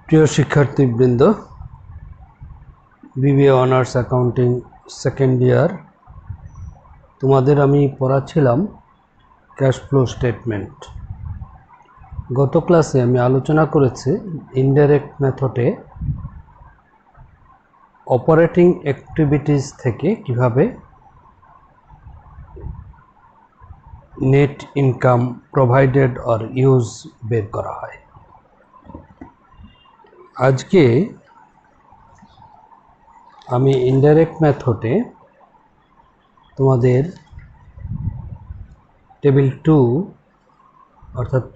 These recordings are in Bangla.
প্রিয় শিক্ষার্থীবৃন্দ, BBA honours accounting second year, তোমাদের আমি পড়াচ্ছিলাম ক্যাশ ফ্লো স্টেটমেন্ট। গত ক্লাসে আমি আলোচনা করেছি ইনডাইরেক্ট মেথডে অপারেটিং অ্যাক্টিভিটিস থেকে কিভাবে net income provided or use বের করা হয়। আজকে আমি ইনডাইরেক্ট মেথডে তোমাদের টেবিল 2 অর্থাৎ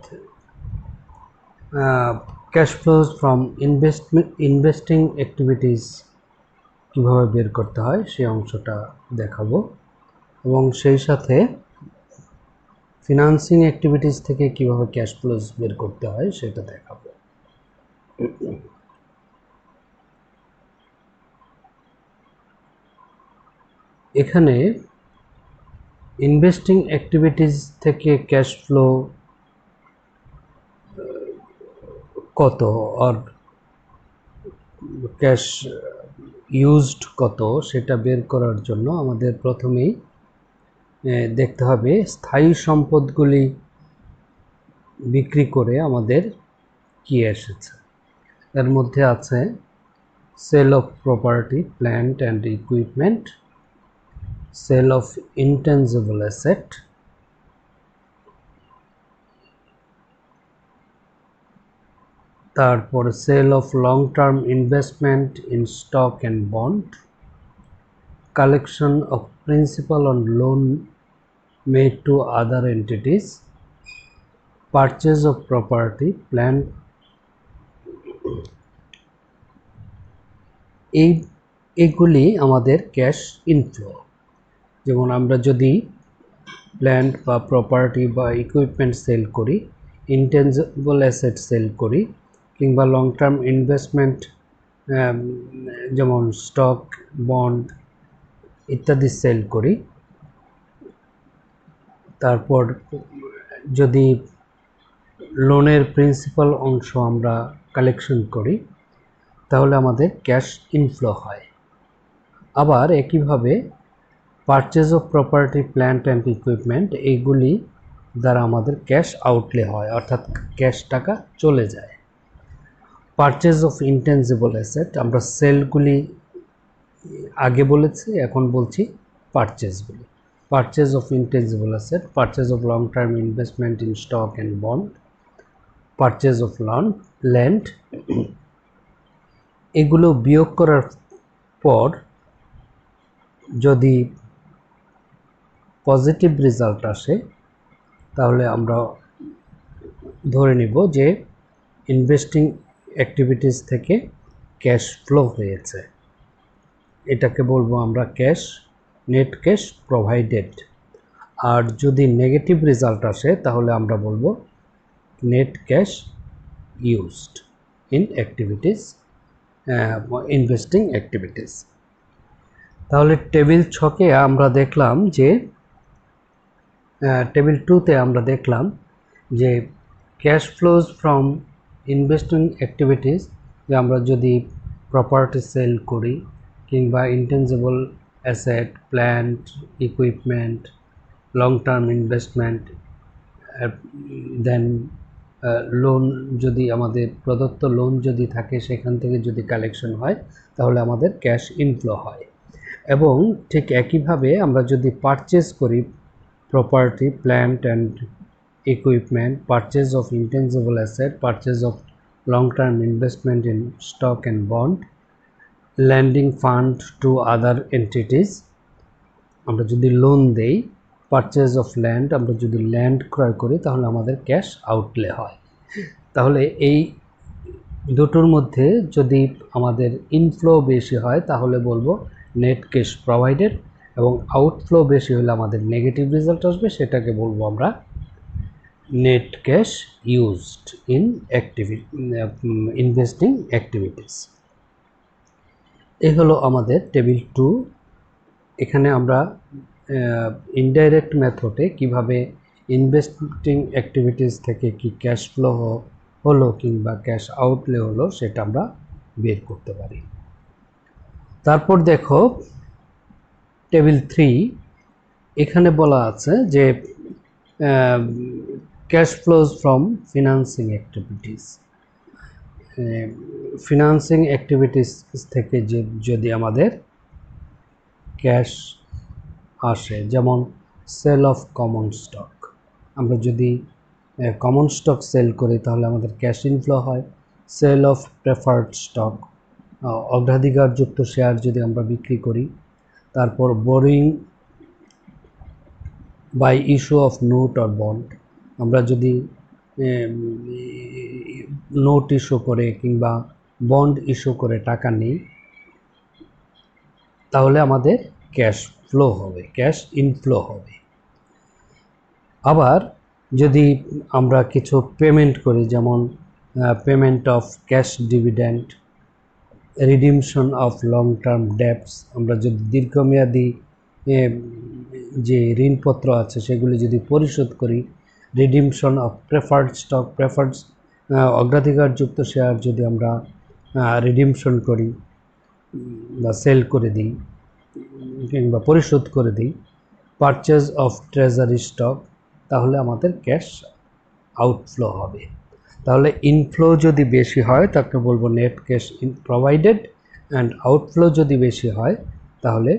cash flows from investing activities কীভাবে বের করতে হয় সেই অংশটা দেখাবো, এবং সেই সাথে ফিনান্সিং অ্যাক্টিভিটিস থেকে কিভাবে ক্যাশ ফ্লোজ বের করতে হয় সেটা দেখাবো। এখানে ইনভেস্টিং অ্যাক্টিভিটিস থেকে ক্যাশ ফ্লো কত আর ক্যাশ ইউজড কত সেটা বের করার জন্য আমাদের প্রথমেই দেখতে হবে স্থায়ী সম্পদগুলি বিক্রি করে আমাদের কি এসেছে। এর মধ্যে আছে sale of property, plant and equipment, sale of intangible asset, তারপর sale of long term investment in stock and bond, collection of principal on loan made to other entities, purchase of property, plant। এইগুলি আমাদের ক্যাশ ইনফ্লো। যেমন আমরা যদি প্ল্যান্ট বা প্রপার্টি বা ইকুইপমেন্ট সেল করি, ইনটেনজিবল অ্যাসেট সেল করি, কিংবা লং টার্ম ইনভেস্টমেন্ট যেমন স্টক, বন্ড ইত্যাদি সেল করি, তারপর যদি লোনের প্রিন্সিপাল অংশ আমরা কালেকশন করি, তাহলে আমাদের ক্যাশ ইনফ্লো হয়। আবার একইভাবে purchase of property, plant and equipment এইগুলি দ্বারা আমাদের ক্যাশ আউটলে হয়, অর্থাৎ ক্যাশ টাকা চলে যায়। পারচেজ অফ ইনটেনজিবল অ্যাসেট, আমরা সেলগুলি আগে বলেছি, এখন বলছি পারচেজগুলি। Purchase of intangible asset, purchase of long term investment in stock and bond, purchase of land. এগুলো বিয়োগ করার পর যদি পজিটিভ রেজাল্ট আসে তাহলে আমরা ধরে নিব যে ইনভেস্টিং অ্যাক্টিভিটিস থেকে ক্যাশ ফ্লো হয়েছে। এটাকে বলবো আমরা ক্যাশ, নেট ক্যাশ প্রোভাইডেড। আর যদি নেগেটিভ রেজাল্ট আসে তাহলে আমরা বলবো net cash used in activities, investing activities. তাহলে টেবিল 6-কে আমরা দেখলাম যে টেবিল 2-তে আমরা দেখলাম যে cash flows from investing activities, যে আমরা যদি প্রপার্টি সেল করি কিংবা intangible asset, plant, equipment, long term investment, then loan, যদি আমাদের প্রদত্ত লোন যদি থাকে সেখান থেকে যদি কালেকশন হয় তাহলে আমাদের ক্যাশ ইনফ্লো হয়। এবং ঠিক একইভাবে আমরা যদি পারচেজ করি property, plant and equipment, purchase of intangible asset, purchase of long-term investment in stock and bond, lending fund to other entities, আমরা যদি লোন দেই, পারচেজ অফ ল্যান্ড, আমরা যদি ল্যান্ড ক্রয় করি তাহলে আমাদের ক্যাশ আউটলে হয়। তাহলে এই দুটোর মধ্যে যদি আমাদের ইনফ্লো বেশি হয় তাহলে বলবো নেট ক্যাশ প্রোভাইডেড, এবং আউটফ্লো বেশি হলে আমাদের নেগেটিভ রেজাল্ট আসবে, সেটাকে বলবো আমরা net cash used in investing activities. এই হলো আমাদের টেবিল 2। এখানে আমরা ইনডাইরেক্ট মেথডে কিভাবে ইনভেস্টিং অ্যাক্টিভিটিস থেকে কি ক্যাশ ফ্লো হলো কিংবা ক্যাশ আউটলে হলো সেটা আমরা বের করতে পারি। তারপর দেখো টেবিল 3, এখানে বলা আছে যে cash flows from financing activities. Financing activities থেকে যে যদি আমাদের ক্যাশ আসে, যেমন সেল অফ কমন স্টক, আমরা যদি কমন স্টক সেল করি তাহলে আমাদের ক্যাশ ইনফ্লো হয়। সেল অফ প্রেফার্ড স্টক, অগ্রাধিকারযুক্ত শেয়ার যদি আমরা বিক্রি করি। তারপর borrowing by issue of note or bond, আমরা যদি নোট ইস্যু করে কিংবা বন্ড ইস্যু করে টাকা নিই তাহলে আমাদের ক্যাশ ফ্লো হবে, ক্যাশ ইনফ্লো হবে। আবার যদি আমরা কিছু পেমেন্ট করি, যেমন payment of cash dividend, redemption of long term dates, আমরা যদি দীর্ঘমেয়াদী যে ঋণপত্র আছে সেগুলি যদি পরিশোধ করি, redemption of preferred stock, preferred অগ্রাধিকারযুক্ত শেয়ার যদি আমরা রিডিমশন করি বা সেল করে দিই কিংবা পরিশোধ করে দিই, পারচেজ অফ ট্রেজারি স্টক, তাহলে আমাদের ক্যাশ আউটফ্লো হবে। তাহলে ইনফ্লো যদি বেশি হয় তাকে বলবো net cash provided, and outflow যদি বেশি হয় তাহলে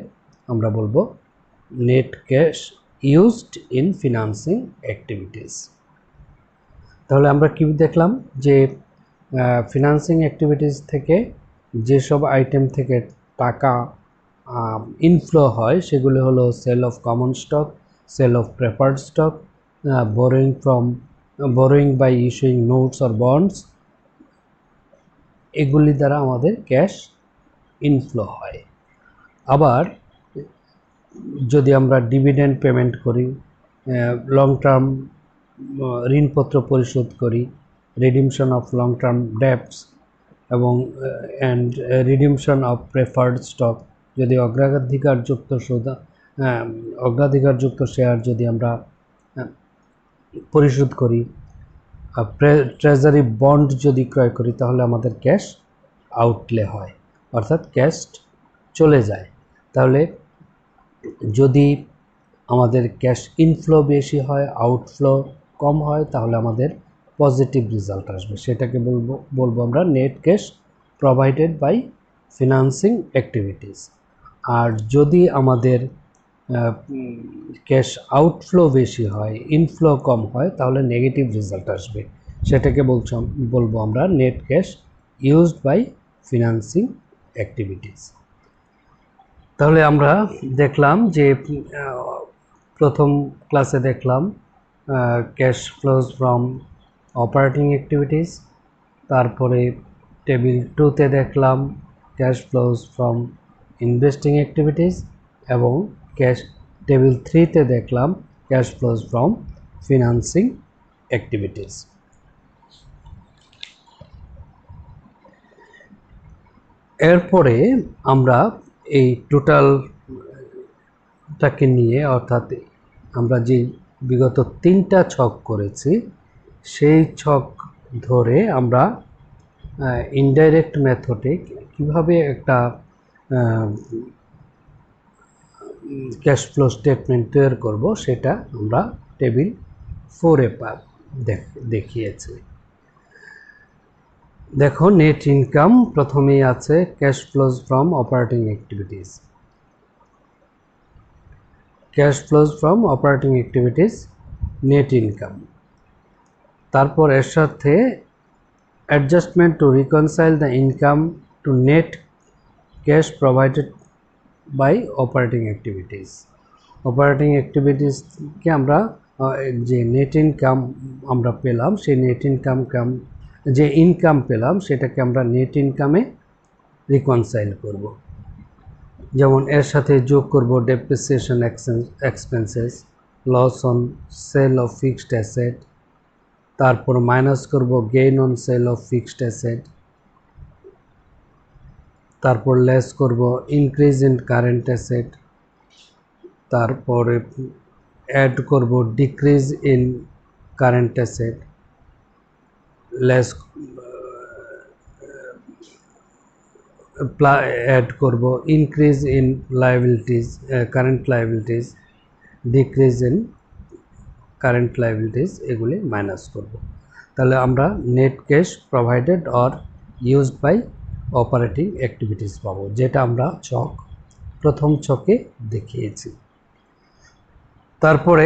আমরা বলবো net cash used in financing activities. তাহলে আমরা কি দেখলাম যে ফিনান্সিং অ্যাক্টিভিটিস থেকে যেসব আইটেম থেকে টাকা ইনফ্লো হয় সেগুলো হলো sale of common stock, sale of preferred stock, borrowing by issuing notes or bonds, এগুলি দ্বারা আমাদের ক্যাশ ইনফ্লো হয়। আবার যদি আমরা ডিভিডেন্ড পেমেন্ট করি, লং টার্ম ঋণপত্র পরিশোধ করি, redemption of long term debts এবং and redemption of preferred stock, যদি অগ্রাধিকারযুক্ত শেয়ার যদি আমরা পরিশোধ করি, ট্রেজারি বন্ড যদি ক্রয় করি তাহলে আমাদের ক্যাশ আউটলে হয়, অর্থাৎ ক্যাশ চলে যায়। তাহলে যদি আমাদের ক্যাশ ইনফ্লো বেশি হয়, আউটফ্লো কম হয়, তাহলে আমাদের পজিটিভ রেজাল্ট আসবে, সেটাকে বলবো আমরা net cash provided by financing activities. আর যদি আমাদের ক্যাশ আউটফ্লো বেশি হয়, ইনফ্লো কম হয়, তাহলে নেগেটিভ রেজাল্ট আসবে, সেটাকে বলবো আমরা net cash used by financing activities. তাহলে আমরা দেখলাম যে প্রথম ক্লাসে দেখলাম cash flows from operating activities, তারপরে টেবিল 2তে দেখলাম cash flows from investing activities, এবং টেবিল 3তে দেখলাম cash flows from financing activities. এরপরে আমরা এই টোটালটাকে নিয়ে, অর্থাৎ আমরা যে বিগত 3টা ছক করেছি সেই ছক ধরে আমরা ইনডাইরেক্ট মেথডে কিভাবে একটা ক্যাশ ফ্লো স্টেটমেন্ট তৈরি করব সেটা আমরা টেবিল 4-এ দেখিয়েছি। দেখো নেট ইনকাম প্রথমেই আছে, cash flows from operating activities, cash flows from operating activities net income. তারপর এর সাথে adjustment to reconcile the income to net cash provided by operating activities. Operating অ্যাক্টিভিটিসকে আমরা যে নেট ইনকাম আমরা পেলাম সেই নেট ইনকাম পেলাম সেটাকে আমরা নেট ইনকামে রিকনসাইল করব। যেমন এর সাথে যোগ করব depreciation expenses, loss on sale of fixed asset, তারপর মাইনাস করব gain on sale of fixed asset, তারপর লেস করব ইনক্রিজ ইন কারেন্ট অ্যাসেট, তারপরে অ্যাড করব decrease in current asset, less add করব increase in liabilities, current liabilities, decrease in current liabilities, এগুলি মাইনাস করব। তাহলে আমরা net cash provided or used by operating activities পাবো, যেটা আমরা প্রথম ছকে দেখিয়েছি। তারপরে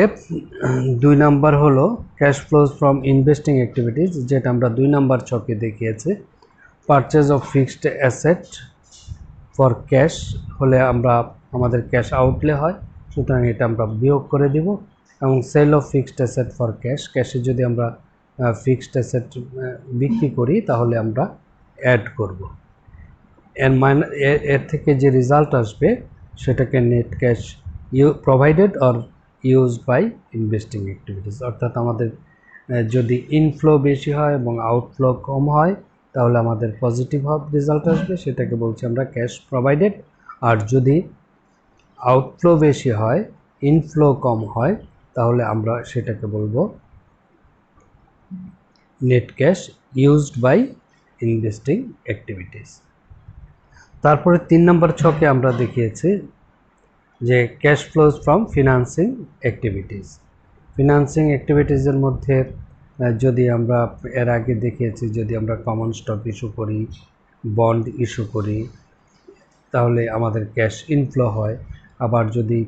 2 নাম্বার হলো cash flows from investing activities, যেটা আমরা 2 নাম্বার ছকে দেখিয়েছি। Purchase of fixed asset for cash হলে আমাদের ক্যাশ আউটলে হয়, সুতরাং এটা আমরা বিয়োগ করে দিব। এবং sale of fixed asset for cash, ক্যাশে যদি আমরা ফিক্সড অ্যাসেট বিক্রি করি তাহলে আমরা অ্যাড করব। এর থেকে যে রেজাল্ট আসবে সেটাকে net cash provided or used by investing activities, অর্থাৎ আমাদের যদি ইনফ্লো বেশি হয় এবং আউটফ্লো কম হয় তাহলে আমাদের পজিটিভ রেজাল্ট আসবে, সেটাকে বলছি আমরা ক্যাশ প্রোভাইডেড। আর যদি আউটফ্লো বেশি হয়, ইনফ্লো কম হয়, তাহলে আমরা সেটাকে বলবো net cash used by investing activities. তারপরে 3 নম্বর ছকে আমরা দেখিয়েছি যে cash flows from financing activities. ফিনান্সিং অ্যাক্টিভিটিসের মধ্যে যদি আমরা এর আগে দেখিয়েছি, যদি আমরা কমন স্টক ইস্যু করি, বন্ড ইস্যু করি, তাহলে আমাদের ক্যাশ ইনফ্লো হয়। আবার যদি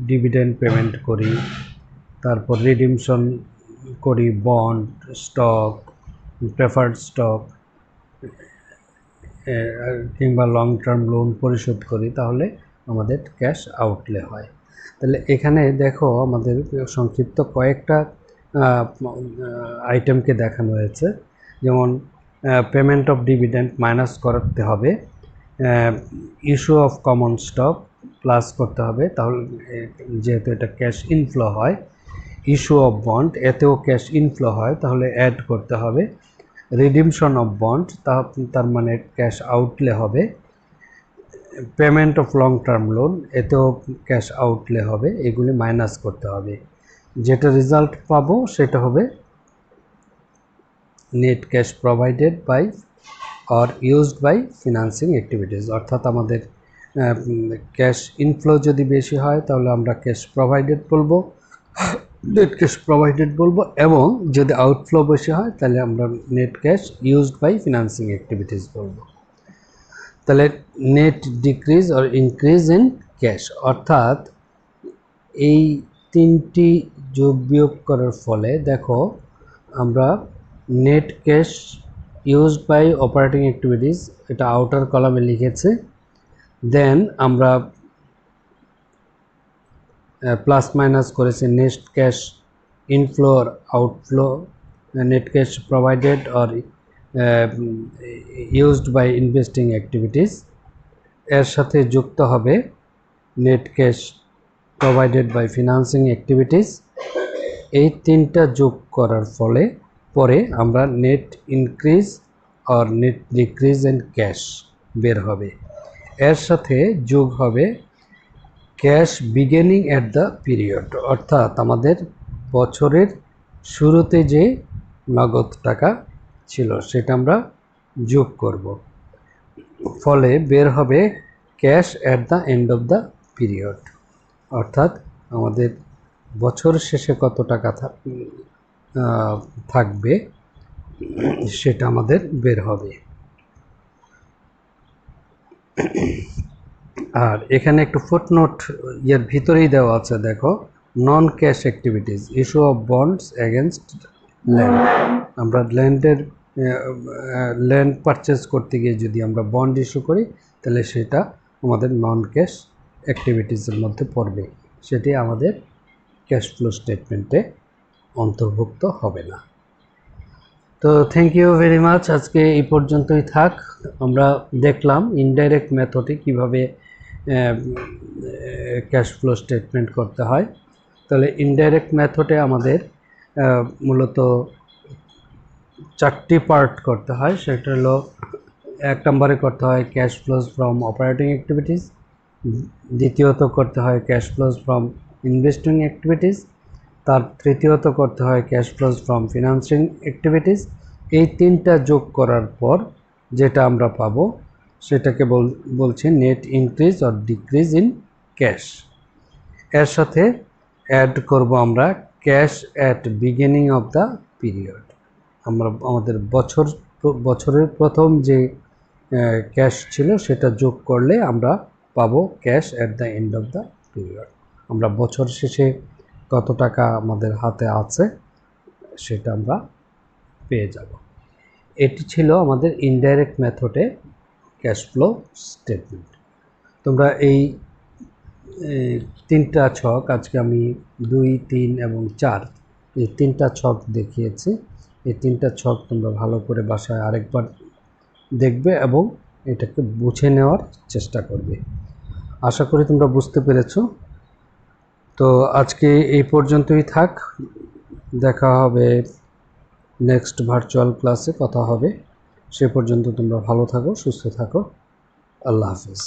ডিভিডেন্ড পেমেন্ট করি, তারপর রিডিমশন করি বন্ড, স্টক, প্রেফার্ড স্টক কিংবা লং টার্ম লোন পরিশোধ করি, তাহলে আমাদের ক্যাশ আউটলে হয়। তাহলে এখানে দেখো আমাদের সংক্ষিপ্ত কয়েকটা আইটেমকে দেখানো হয়েছে। যেমন পেমেন্ট অফ ডিভিডেন্ড মাইনাস করতে হবে, issue of common stock plus করতে হবে, তাহলে যেহেতু এটা ক্যাশ ইনফ্লো হয়। ইস্যু অফ বন্ড, এতেও ক্যাশ ইনফ্লো হয়, তাহলে অ্যাড করতে হবে। রিডিমশন অফ বন্ড, তার মানে ক্যাশ আউটলে হবে। Payment of long term loan, এতেও ক্যাশ আউটলে হবে, এগুলি মাইনাস করতে হবে। যেটা রেজাল্ট পাবো সেটা হবে net cash provided by or used by financing activities, অর্থাৎ আমাদের ক্যাশ ইনফ্লো যদি বেশি হয় তাহলে আমরা ক্যাশ প্রোভাইডেড বলবো, নেট ক্যাশ প্রোভাইডেড বলবো। এবং যদি আউটফ্লো বেশি হয় তাহলে আমরা net cash used by financing activities বলবো। তাহলে net decrease or increase in cash, অর্থাৎ এই 3টি যোগ বিয়োগ করার ফলে দেখো আমরা net cash used by operating activities, এটা আউটার কলামে লিখেছে। দেন আমরা প্লাস মাইনাস করেছে নেট ক্যাশ ইনফ্লো আর outflow, net cash provided or used by investing activities, এর সাথে যুক্ত হবে net cash provided by financing activities. এই 3টা যোগ করার ফলে পরে আমরা নেট ইনক্রিজ আর নেট ডিক্রিজ ইন ক্যাশ বের হবে। এর সাথে যোগ হবে cash beginning at the period, অর্থাৎ আমাদের বছরের শুরুতে যে নগদ টাকা ছিল সেটা আমরা যোগ করব, ফলে বের হবে cash at the end of the period, অর্থাৎ আমাদের বছর শেষে কত টাকা থাকবে সেটা আমাদের বের হবে। আর এখানে একটু ফুটনোট এর ভিতরেই দেওয়া আছে, দেখো non cash activities, issue of bonds against land. আমরা ল্যান্ড পারচেজ করতে গিয়ে যদি আমরা বন্ড ইস্যু করি তাহলে সেটা আমাদের নন ক্যাশ অ্যাক্টিভিটিসের মধ্যে পড়বে, সেটি আমাদের ক্যাশ ফ্লো স্টেটমেন্টে অন্তর্ভুক্ত হবে না। তো থ্যাংক ইউ ভেরি মাচ, আজকে এই পর্যন্তই থাক। আমরা দেখলাম ইনডাইরেক্ট মেথডে কীভাবে ক্যাশ ফ্লো স্টেটমেন্ট করতে হয়। তাহলে ইনডাইরেক্ট মেথডে আমাদের মূলত 4টি পার্ট করতে হয়। সেটা হলো 1 নম্বরে করতে হয় cash flows from operating activities, দ্বিতীয়ত করতে হয় cash flows from investing activities, তার তৃতীয়ত করতে হয় cash flows from financing activities. এই তিনটা যোগ করার পর যেটা আমরা পাবো সেটাকে বলছি net increase or decrease in cash. এর সাথে অ্যাড করব আমরা cash at beginning of the period. আমরা আমাদের বছরের প্রথম যে ক্যাশ ছিল সেটা যোগ করলে আমরা পাবো cash at the end of the period. আমরা বছর শেষে কত টাকা আমাদের হাতে আছে সেটা আমরা পেয়ে যাব। এটি ছিল আমাদের ইনডাইরেক্ট মেথডে ক্যাশ ফ্লো স্টেটমেন্ট। তোমরা এই তিনটা ছক, আজকে আমি 2, 3 এবং 4 এই তিনটা ছক দেখিয়েছি। এই তিনটা ছক তোমরা ভালো করে বাসায় আরেকবার দেখবে এবং এটাকে বুঝে নেওয়ার চেষ্টা করবে। আশা করি তোমরা বুঝতে পেরেছো। তো আজকে এই পর্যন্তই থাক, দেখা হবে নেক্সট ভার্চুয়াল ক্লাসে, কথা হবে। সে পর্যন্ত তোমরা ভালো থাকো, সুস্থ থাকো। আল্লাহ হাফেজ।